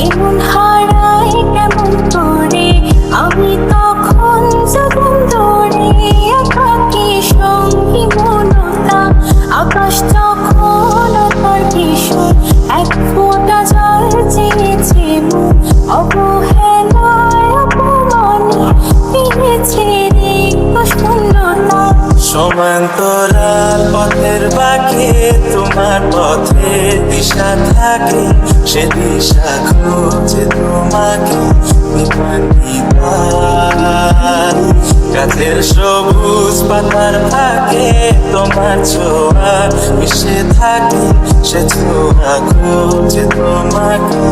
এমন হারাই কেমন করে আমি তখন যখন দৌড়ে একাকী সঙ্গী মনতা আকাশ তখন তার কিশোর এক ফোঁটা জল চেয়েছে মন অবহেলায় অপমানে পেয়েছে রিক্ত শূন্যতা। সমান্তরাল পথের বাঁকে তোমার পথে দিশা থাকে, সে দিশা খোঁজে তোমাকে বিমান বিমান। গাছের সবুজ পাতার ফাঁকে তোমার ছোঁয়া মিশে থাকে, সে ছোঁয়া খোঁজে তোমাকে